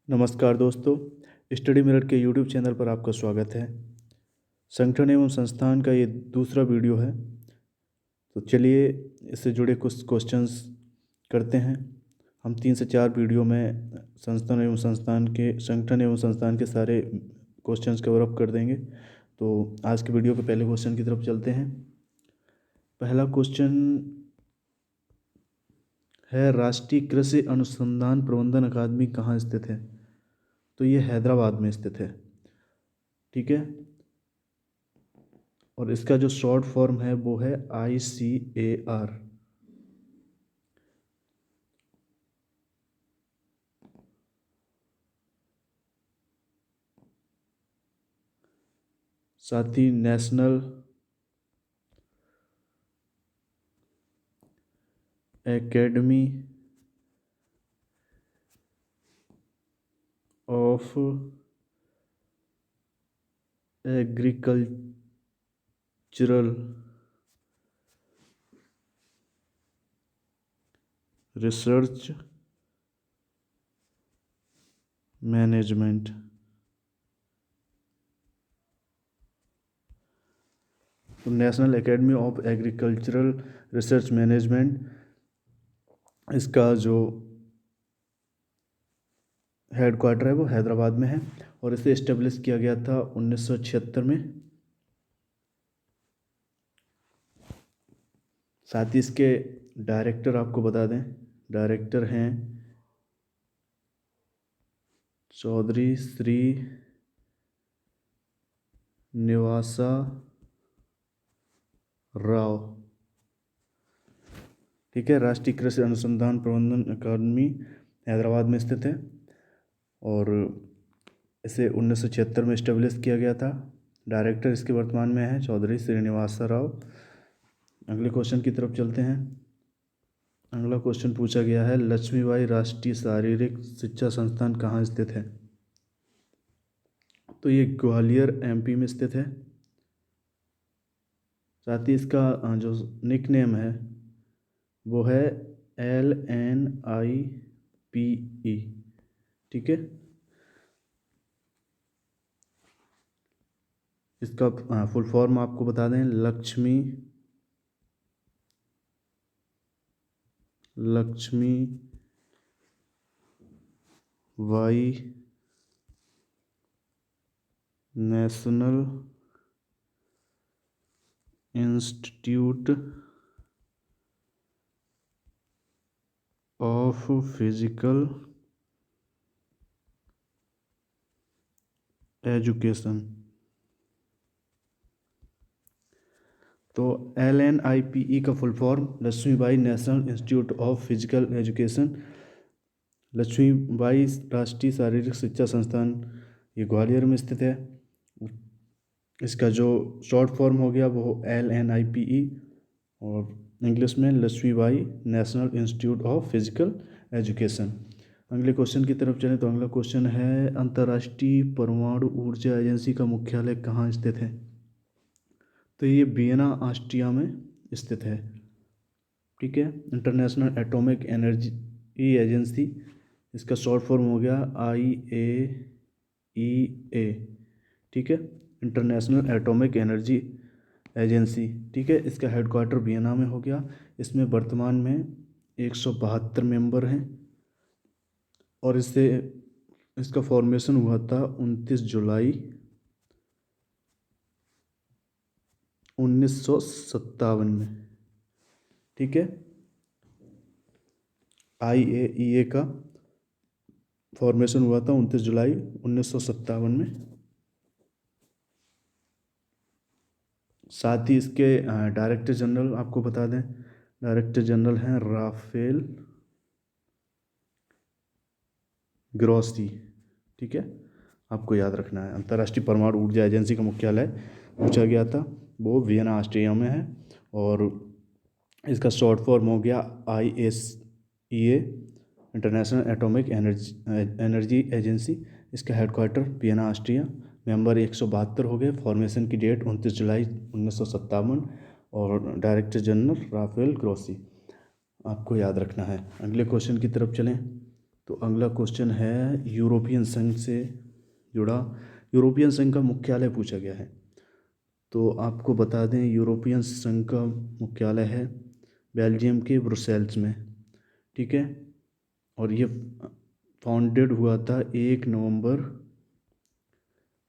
नमस्कार दोस्तों, study mirror के यूट्यूब चैनल पर आपका स्वागत है। संगठन एवं संस्थान का ये दूसरा वीडियो है। तो चलिए इससे जुड़े कुछ क्वेश्चंस करते हैं। हम 3 से 4 वीडियो में संगठन एवं संस्थान के सारे क्वेश्चंस कवर अप कर देंगे। तो आज के वीडियो के पहले क्वेश्चन की तरफ चलते हैं। पहला क्वेश्चन है, राष्ट्रीय कृषि अनुसंधान प्रबंधन अकादमी कहाँ स्थित है? तो ये हैदराबाद में स्थित है। ठीक है, और इसका जो शॉर्ट फॉर्म है वो है ICAR। साथ ही national academy of agricultural research management. तो national academy of agricultural research management, इसका जो हेडक्वार्टर है वो हैदराबाद में है और इसे इस्टेब्लिश किया गया था 1976 में। साथ ही इसके डायरेक्टर आपको बता दें, डायरेक्टर हैं चौधरी श्री निवासा राव। ठीक है, राष्ट्रीय कृषि अनुसंधान प्रबंधन अकादमी हैदराबाद में स्थित है और इसे 1976 में इस्टेब्लिश किया गया था। डायरेक्टर इसके वर्तमान में है चौधरी श्रीनिवासा राव। अगले क्वेश्चन की तरफ चलते हैं। अगला क्वेश्चन पूछा गया है, लक्ष्मीबाई राष्ट्रीय शारीरिक शिक्षा संस्थान कहाँ स्थित है? तो ये ग्वालियर MP में स्थित है। साथ ही इसका जो निक नेम है वो है LNIPE। ठीक है, इसका फुल फॉर्म आपको बता दें, Laxmibai national institute of physical education. तो LNIPE का full form Laxmibai national institute of physical education, Laxmibai राष्ट्रीय शारीरिक शिक्षा संस्थान, ये ग्वालियर में स्थित है। इसका जो शॉर्ट फॉर्म हो गया वो LNIPE और इंग्लिश में Laxmibai national institute of physical education. अगले क्वेश्चन की तरफ चलें तो अगला क्वेश्चन है, अंतर्राष्ट्रीय परमाणु ऊर्जा एजेंसी का मुख्यालय कहाँ स्थित है? तो ये वियना ऑस्ट्रिया में स्थित है। ठीक है, इंटरनेशनल एटॉमिक एनर्जी एजेंसी, इसका शॉर्ट फॉर्म हो गया IAEA। ठीक है, इंटरनेशनल एटॉमिक एनर्जी एजेंसी। ठीक है, इसका हेडक्वार्टर वियना में हो गया। इसमें वर्तमान में 172 मेंबर हैं और इसका फॉर्मेशन हुआ था 29 जुलाई 1957 में। ठीक है, IAEA का फॉर्मेशन हुआ था 29 जुलाई 1957 में। साथ ही इसके डायरेक्टर जनरल आपको बता दें, डायरेक्टर जनरल हैं राफेल ग्रॉसी। ठीक है, आपको याद रखना है। अंतर्राष्ट्रीय परमाणु ऊर्जा एजेंसी का मुख्यालय पूछा गया था, वो वियना ऑस्ट्रिया में है और इसका शॉर्ट फॉर्म हो गया ISEA, international atomic energy agency. इसका हेडक्वार्टर वियना ऑस्ट्रिया। मेंबर 172 हो गए। फॉर्मेशन की डेट 29 जुलाई 1957 और डायरेक्टर जनरल राफेल ग्रोसी, आपको याद रखना है। अगले क्वेश्चन की तरफ चलें तो अगला क्वेश्चन है यूरोपियन संघ से जुड़ा। यूरोपियन संघ का मुख्यालय पूछा गया है। तो आपको बता दें यूरोपियन संघ का मुख्यालय है बेल्जियम के ब्रुसेल्स में। ठीक है, और ये फाउंडेड हुआ था 1 नवंबर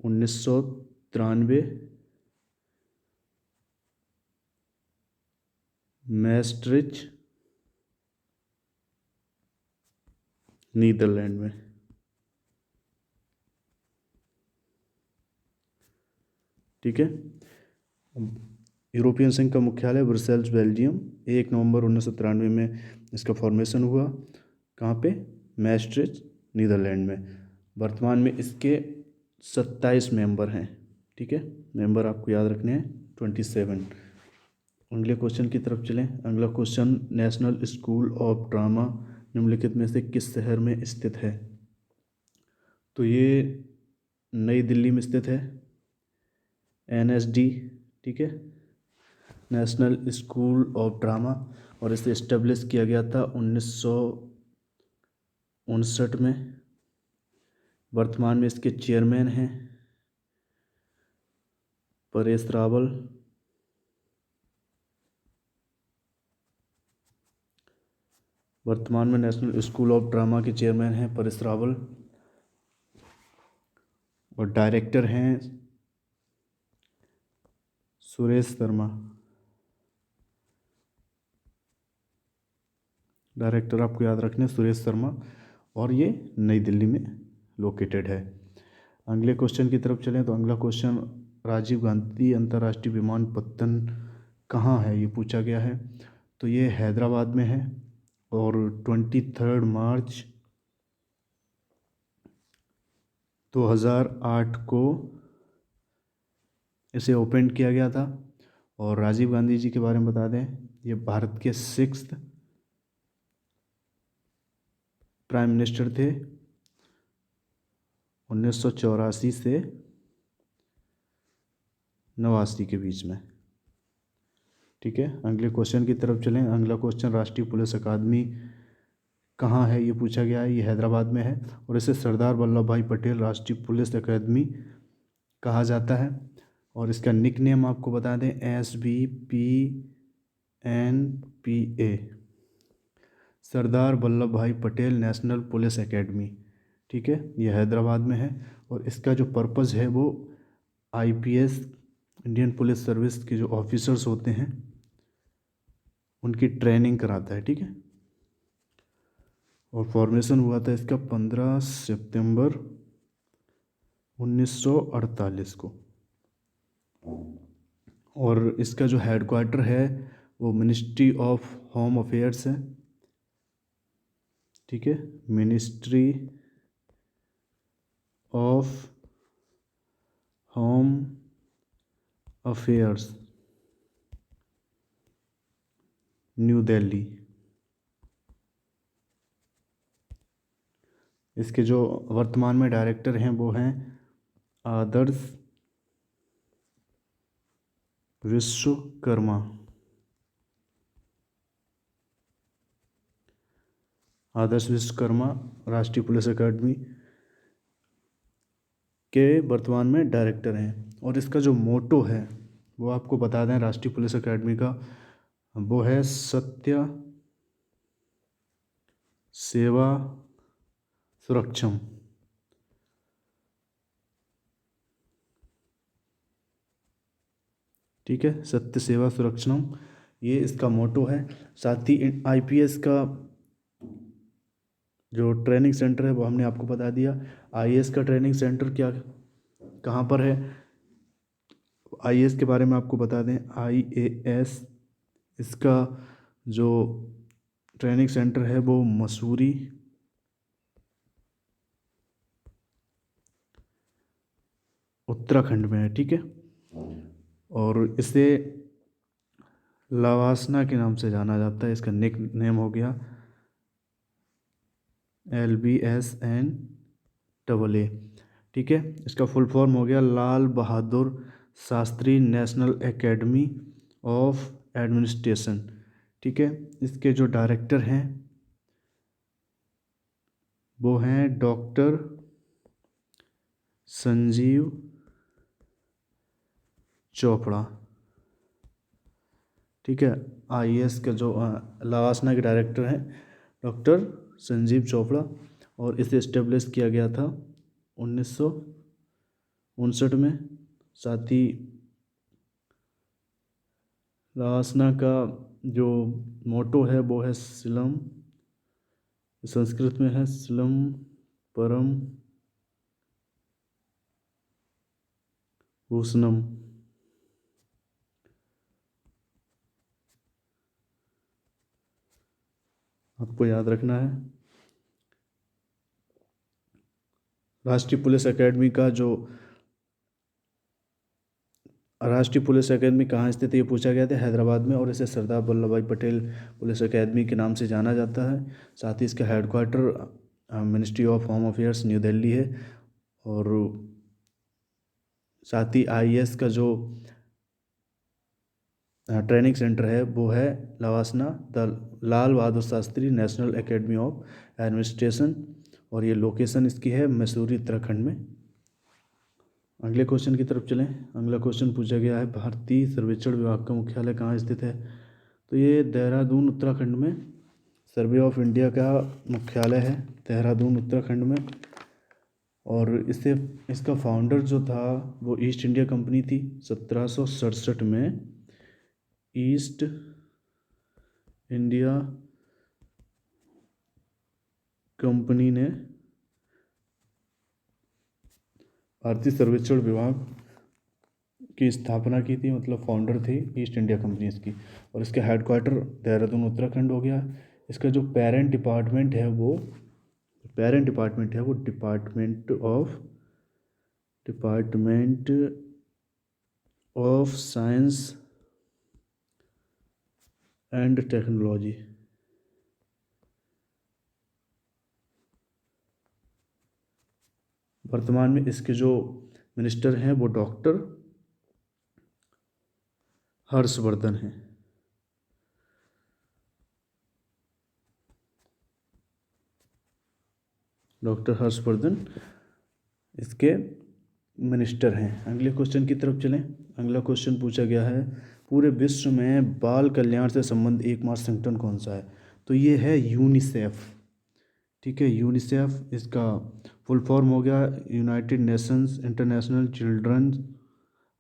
1993 मैस्ट्रिच नीदरलैंड में। ठीक है, यूरोपियन संघ का मुख्यालय ब्रुसेल्स बेल्जियम, 1 नवंबर 1993 में इसका फॉर्मेशन हुआ। कहाँ पे? मैस्ट्रिच नीदरलैंड में। वर्तमान में इसके 27 मेंबर हैं। ठीक है, मेंबर आपको याद रखने हैं 27। अगले क्वेश्चन की तरफ चलें। अगला question, national school of drama निम्नलिखित में से किस शहर में स्थित है? तो ये नई दिल्ली में स्थित है, NSD। ठीक है, नेशनल स्कूल ऑफ ड्रामा, और इसे इस्टेब्लिश किया गया था 1959 में। वर्तमान में इसके चेयरमैन हैं परेश रावल। वर्तमान में नेशनल स्कूल ऑफ ड्रामा के चेयरमैन हैं परेश रावल, और डायरेक्टर हैं सुरेश शर्मा। डायरेक्टर आपको याद रखने सुरेश शर्मा, और ये नई दिल्ली में लोकेटेड है। अगले क्वेश्चन की तरफ चलें। तो अगला क्वेश्चन, राजीव गांधी अंतर्राष्ट्रीय विमानपत्तन कहाँ है? ये पूछा गया है। तो ये हैदराबाद में है, और 23 मार्च 2008 को इसे ओपन किया गया था। और राजीव गांधी जी के बारे में बता दें, ये भारत के 6th प्राइम मिनिस्टर थे 1984 से 89 के बीच में। ठीक है, अगले क्वेश्चन की तरफ चलें। अगला क्वेश्चन, राष्ट्रीय पुलिस अकादमी कहाँ है? ये पूछा गया है। ये हैदराबाद में है, और इसे सरदार वल्लभ भाई पटेल राष्ट्रीय पुलिस अकादमी कहा जाता है। और इसका निक नेम आपको बता दें, SVPNPA, सरदार वल्लभ भाई पटेल नेशनल पुलिस एकेडमी। ठीक है, यह हैदराबाद में है, और इसका जो पर्पज़ है वो IPS इंडियन पुलिस सर्विस के जो ऑफिसर्स होते हैं उनकी ट्रेनिंग कराता है। ठीक है, और फॉर्मेशन हुआ था इसका 15 सितंबर 1948 को। और इसका जो हेडक्वार्टर है वो मिनिस्ट्री ऑफ होम अफेयर्स है। ठीक है, ministry of home affairs, new Delhi. इसके जो वर्तमान में डायरेक्टर हैं वो हैं आदर्श विश्वकर्मा। आदर्श विश्वकर्मा राष्ट्रीय पुलिस अकादमी के वर्तमान में डायरेक्टर हैं। और इसका जो मोटो है वो आपको बता दें, राष्ट्रीय पुलिस अकादमी का, वो है सत्य सेवा सुरक्षम। ठीक है, सत्य सेवा सुरक्षम, ये इसका मोटो है। साथ ही IPS का जो ट्रेनिंग सेंटर है वो हमने आपको बता दिया। IAS का ट्रेनिंग सेंटर क्या कहाँ पर है? IAS के बारे में आपको बता दें, IAS इसका जो ट्रेनिंग सेंटर है वो मसूरी उत्तराखंड में है। ठीक है, और इसे लवासना के नाम से जाना जाता है। इसका निक नेम हो गया LBSNAA। ठीक है, इसका फुल फॉर्म हो गया Lal Bahadur Shastri national academy of administration. ठीक है, इसके जो डायरेक्टर हैं वो हैं डॉक्टर संजीव चोपड़ा। ठीक है, आईएएस का जो लवासना के डायरेक्टर हैं डॉक्टर संजीव चोपड़ा, और इसे इस्टेब्लिश किया गया था 1959 में। साथ ही लवासना का जो मोटो है वो है सिलम, संस्कृत में है सिलम परम भूषणम। आपको याद रखना है। राष्ट्रीय पुलिस एकेडमी का जो राष्ट्रीय पुलिस एकेडमी कहाँ स्थित है ये पूछा गया था, हैदराबाद में, और इसे सरदार वल्लभ भाई पटेल पुलिस एकेडमी के नाम से जाना जाता है। साथ ही इसका headquarter ministry of home affairs new Delhi है। और साथ ही आईएएस का जो ट्रेनिंग सेंटर है वो है लवासना the Lal Bahadur Shastri national academy of administration, और ये लोकेशन इसकी है मसूरी उत्तराखंड में। अगले क्वेश्चन की तरफ चलें। अगला क्वेश्चन पूछा गया है भारतीय सर्वेक्षण विभाग का मुख्यालय कहाँ स्थित है। तो ये देहरादून उत्तराखंड में सर्वे ऑफ इंडिया का मुख्यालय है, देहरादून उत्तराखंड में। और इसका फाउंडर जो था वो ईस्ट इंडिया कंपनी थी। 1767 में ईस्ट इंडिया कंपनी ने भारतीय सर्वेक्षण विभाग की स्थापना की थी, मतलब फाउंडर थे ईस्ट इंडिया कंपनी इसकी। और इसका हेडक्वार्टर देहरादून उत्तराखंड हो गया। इसका जो पेरेंट डिपार्टमेंट है वो department of science and technology. वर्तमान में इसके जो मिनिस्टर हैं वो डॉक्टर हर्षवर्धन हैं। डॉक्टर हर्षवर्धन इसके मिनिस्टर हैं। अगले क्वेश्चन की तरफ चलें। अगला क्वेश्चन पूछा गया है पूरे विश्व में बाल कल्याण से संबंधित एकमात्र संगठन कौन सा है। तो ये है यूनिसेफ। ठीक है, यूनिसेफ इसका फुल फॉर्म हो गया United Nations international children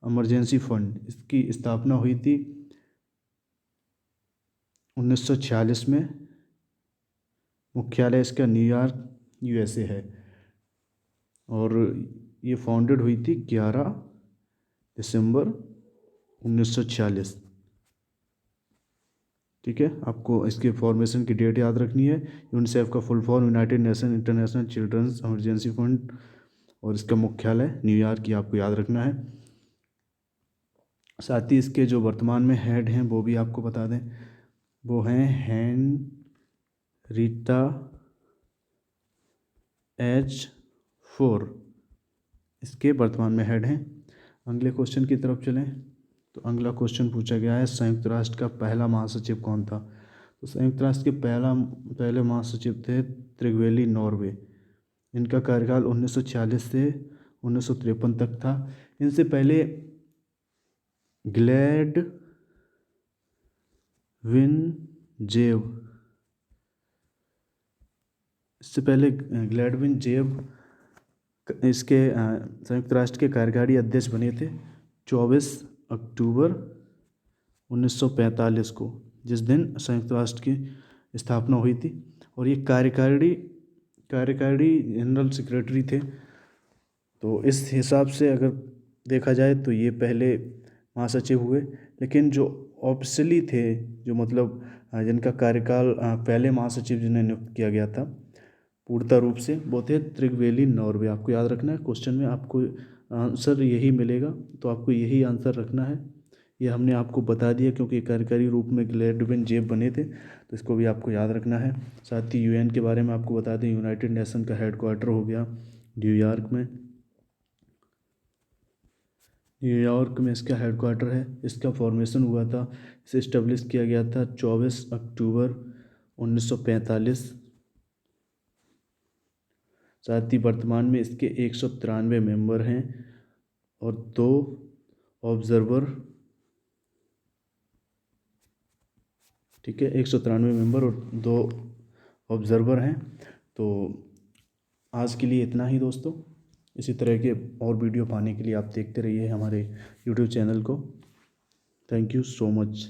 emergency fund. इसकी स्थापना हुई थी 1946 में। मुख्यालय इसका न्यूयॉर्क यूएसए है। और ये फाउंडेड हुई थी 11 दिसंबर 1946। ठीक है, आपको इसके फॉर्मेशन की डेट याद रखनी है। यूनिसेफ का full form united nation international children's emergency fund, और इसका मुख्यालय न्यूयॉर्क, ये आपको याद रखना है। साथ ही इसके जो वर्तमान में हेड हैं वो भी आपको बता दें, वो हैं हेनरीटा एच फोर, इसके वर्तमान में हेड हैं। अगले क्वेश्चन की तरफ चलें। तो अगला क्वेश्चन पूछा गया है संयुक्त राष्ट्र का पहला महासचिव कौन था। तो संयुक्त राष्ट्र के पहले महासचिव थे त्रिगवेली नॉर्वे। इनका कार्यकाल 1946 से 1953 तक था। इनसे पहले ग्लैडविन जेब इसके संयुक्त राष्ट्र के कार्यकारी अध्यक्ष बने थे 24 अक्टूबर 1945 को, जिस दिन संयुक्त राष्ट्र की स्थापना हुई थी। और ये कार्यकारी जनरल सेक्रेटरी थे। तो इस हिसाब से अगर देखा जाए तो ये पहले महासचिव हुए। लेकिन जो ऑफिशियली थे, जो मतलब जिनका कार्यकाल पहले महासचिव जिन्हें नियुक्त किया गया था पूर्णतः रूप से, वो थे त्रिगवेली नॉर्वे। आपको याद रखना है, क्वेश्चन में आपको आंसर यही मिलेगा, तो आपको यही आंसर रखना है। ये हमने आपको बता दिया क्योंकि कार्यकारी रूप में ग्लैडविन जेब बने थे, तो इसको भी आपको याद रखना है। साथ ही यूएन के बारे में आपको बता दें, यूनाइटेड नेशन का हेडक्वार्टर हो गया न्यूयॉर्क में। न्यूयॉर्क में इसका हेडक्वार्टर है। इसका फॉर्मेशन हुआ था, इसे इस्टेब्लिश किया गया था 24 अक्टूबर 1945। साथ ही वर्तमान में इसके 193 मेंबर हैं और 2 ऑब्जर्वर, ठीक है, 193 मेंबर और 2 ऑब्जर्वर हैं। तो आज के लिए इतना ही दोस्तों। इसी तरह के और वीडियो पाने के लिए आप देखते रहिए हमारे यूट्यूब चैनल को। Thank you so much.